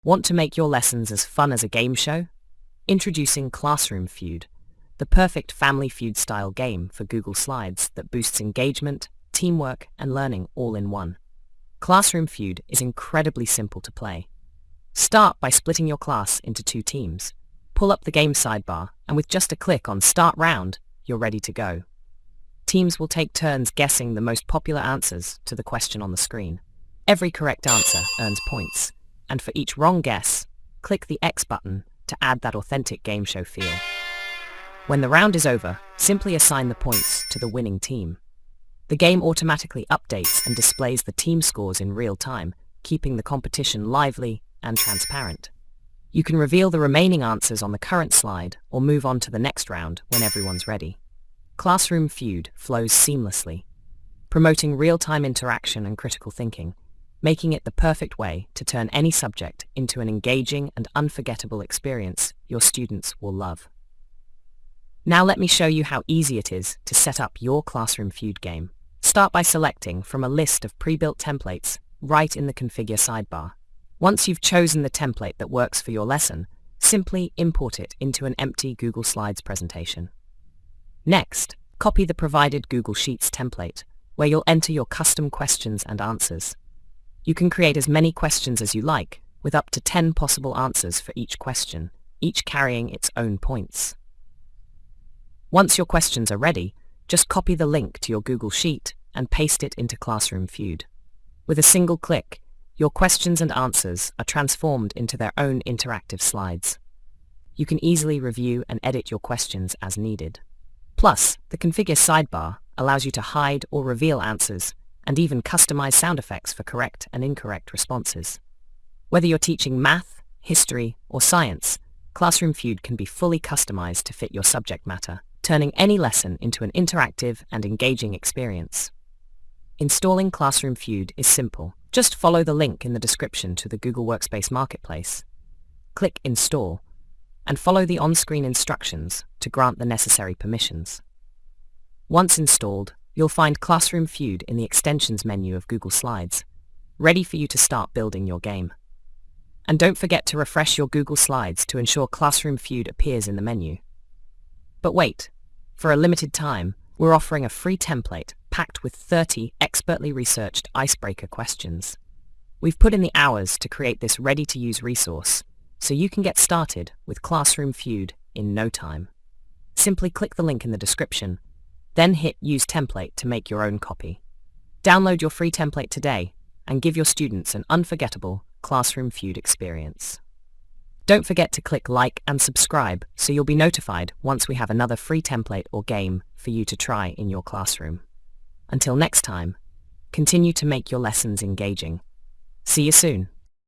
Want to make your lessons as fun as a game show? Introducing Classroom Feud, the perfect Family Feud-style game for Google Slides that boosts engagement, teamwork, and learning all in one. Classroom Feud is incredibly simple to play. Start by splitting your class into 2 teams. Pull up the game sidebar, and with just a click on Start Round, you're ready to go. Teams will take turns guessing the most popular answers to the question on the screen. Every correct answer earns points, and for each wrong guess, click the X button to add that authentic game show feel. When the round is over, simply assign the points to the winning team. The game automatically updates and displays the team scores in real time, keeping the competition lively and transparent. You can reveal the remaining answers on the current slide or move on to the next round when everyone's ready. Classroom Feud flows seamlessly, promoting real-time interaction and critical thinking, making it the perfect way to turn any subject into an engaging and unforgettable experience your students will love. Now let me show you how easy it is to set up your Classroom Feud game. Start by selecting from a list of pre-built templates right in the Configure sidebar. Once you've chosen the template that works for your lesson, simply import it into an empty Google Slides presentation. Next, copy the provided Google Sheets template, where you'll enter your custom questions and answers. You can create as many questions as you like, with up to 10 possible answers for each question, each carrying its own points. Once your questions are ready, just copy the link to your Google Sheet and paste it into Classroom Feud. With a single click, your questions and answers are transformed into their own interactive slides. You can easily review and edit your questions as needed. Plus, the Configure sidebar allows you to hide or reveal answers and even customize sound effects for correct and incorrect responses. Whether you're teaching math, history, or science, Classroom Feud can be fully customized to fit your subject matter, turning any lesson into an interactive and engaging experience. Installing Classroom Feud is simple. Just follow the link in the description to the Google Workspace Marketplace. Click Install, and follow the on-screen instructions to grant the necessary permissions. Once installed, you'll find Classroom Feud in the Extensions menu of Google Slides, ready for you to start building your game. And don't forget to refresh your Google Slides to ensure Classroom Feud appears in the menu. But wait, for a limited time, we're offering a free template packed with 30 expertly researched icebreaker questions. We've put in the hours to create this ready-to-use resource, so you can get started with Classroom Feud in no time. Simply click the link in the description, then hit Use Template to make your own copy. Download your free template today and give your students an unforgettable Classroom Feud experience. Don't forget to click like and subscribe so you'll be notified once we have another free template or game for you to try in your classroom. Until next time, continue to make your lessons engaging. See you soon.